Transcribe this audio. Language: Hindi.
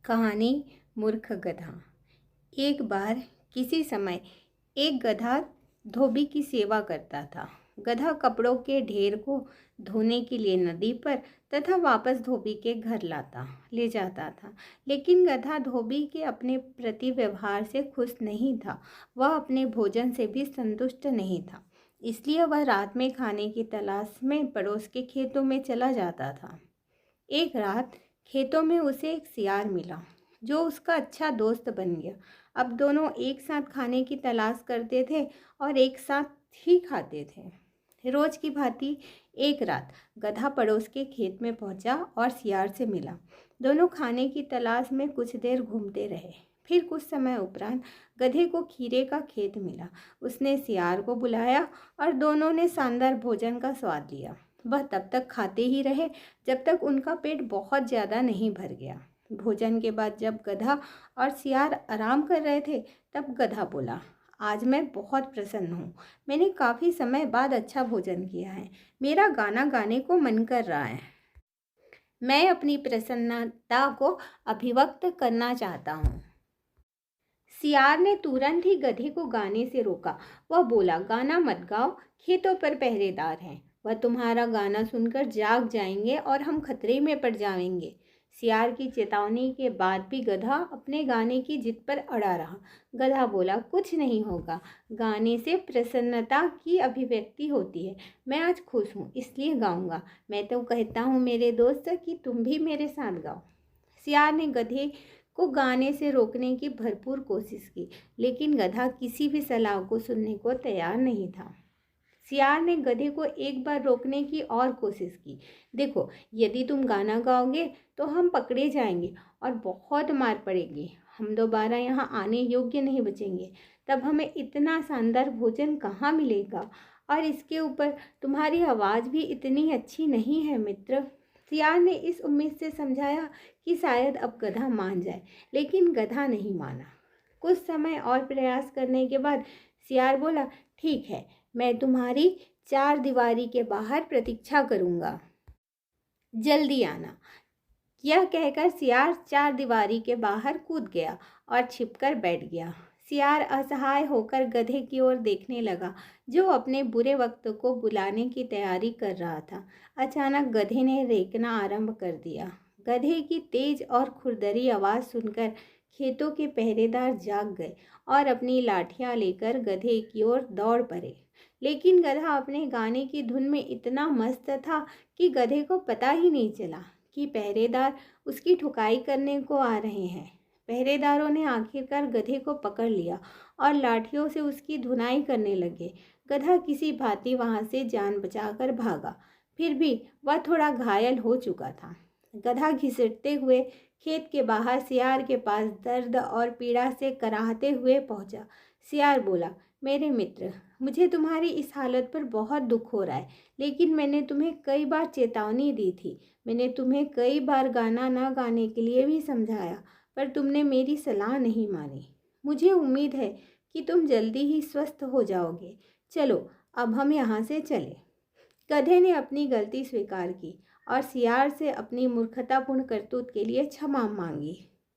कहानी मूर्ख गधा। एक बार किसी समय एक गधा धोबी की सेवा करता था। गधा कपड़ों के ढेर को धोने के लिए नदी पर तथा वापस धोबी के घर ले जाता था। लेकिन गधा धोबी के अपने प्रति व्यवहार से खुश नहीं था। वह अपने भोजन से भी संतुष्ट नहीं था। इसलिए वह रात में खाने की तलाश में पड़ोस के खेतों में चला जाता था। एक रात खेतों में उसे एक सियार मिला जो उसका अच्छा दोस्त बन गया। अब दोनों एक साथ खाने की तलाश करते थे और एक साथ ही खाते थे। रोज की भांति एक रात गधा पड़ोस के खेत में पहुंचा और सियार से मिला। दोनों खाने की तलाश में कुछ देर घूमते रहे। फिर कुछ समय उपरांत गधे को खीरे का खेत मिला। उसने सियार को बुलाया और दोनों ने शानदार भोजन का स्वाद लिया। वह तब तक खाते ही रहे जब तक उनका पेट बहुत ज़्यादा नहीं भर गया। भोजन के बाद जब गधा और सियार आराम कर रहे थे तब गधा बोला, आज मैं बहुत प्रसन्न हूँ। मैंने काफ़ी समय बाद अच्छा भोजन किया है। मेरा गाना गाने को मन कर रहा है। मैं अपनी प्रसन्नता को अभिव्यक्त करना चाहता हूँ। सियार ने तुरंत ही गधे को गाने से रोका। वह बोला, गाना मत गाओ, खेतों पर पहरेदार हैं। वह तुम्हारा गाना सुनकर जाग जाएंगे और हम खतरे में पड़ जाएंगे। सियार की चेतावनी के बाद भी गधा अपने गाने की जिद पर अड़ा रहा। गधा बोला, कुछ नहीं होगा, गाने से प्रसन्नता की अभिव्यक्ति होती है। मैं आज खुश हूँ इसलिए गाऊंगा। मैं तो कहता हूँ मेरे दोस्त कि तुम भी मेरे साथ गाओ। सियार ने गधे को गाने से रोकने की भरपूर कोशिश की, लेकिन गधा किसी भी सलाह को सुनने को तैयार नहीं था। सियार ने गधे को एक बार रोकने की और कोशिश की। देखो, यदि तुम गाना गाओगे तो हम पकड़े जाएंगे और बहुत मार पड़ेगी। हम दोबारा यहाँ आने योग्य नहीं बचेंगे। तब हमें इतना शानदार भोजन कहाँ मिलेगा? और इसके ऊपर तुम्हारी आवाज़ भी इतनी अच्छी नहीं है मित्र। सियार ने इस उम्मीद से समझाया कि शायद अब गधा मान जाए, लेकिन गधा नहीं माना। कुछ समय और प्रयास करने के बाद सियार बोला, ठीक है, मैं तुम्हारी चार दीवारी के बाहर प्रतीक्षा करूंगा, जल्दी आना। यह कहकर सियार चार दीवारी के बाहर कूद गया और छिपकर बैठ गया। सियार असहाय होकर गधे की ओर देखने लगा, जो अपने बुरे वक्त को बुलाने की तैयारी कर रहा था। अचानक गधे ने रेंकना आरंभ कर दिया। गधे की तेज और खुरदरी आवाज़ सुनकर खेतों के पहरेदार जाग गए और अपनी लाठियां लेकर गधे की ओर दौड़ पड़े। लेकिन गधा अपने गाने की धुन में इतना मस्त था कि गधे को पता ही नहीं चला कि पहरेदार उसकी ठुकाई करने को आ रहे हैं। पहरेदारों ने आखिरकार गधे को पकड़ लिया और लाठियों से उसकी धुनाई करने लगे। गधा किसी भांति वहां से जान बचाकर भागा। फिर भी वह थोड़ा घायल हो चुका था। गधा घिसटते हुए खेत के बाहर सियार के पास दर्द और पीड़ा से कराहते हुए पहुंचा। सियार बोला, मेरे मित्र, मुझे तुम्हारी इस हालत पर बहुत दुख हो रहा है, लेकिन मैंने तुम्हें कई बार चेतावनी दी थी। मैंने तुम्हें कई बार गाना ना गाने के लिए भी समझाया, पर तुमने मेरी सलाह नहीं मानी। मुझे उम्मीद है कि तुम जल्दी ही स्वस्थ हो जाओगे। चलो, अब हम यहाँ से चले। गधे ने अपनी गलती स्वीकार की और सियार से अपनी मूर्खतापूर्ण करतूत के लिए क्षमा मांगी।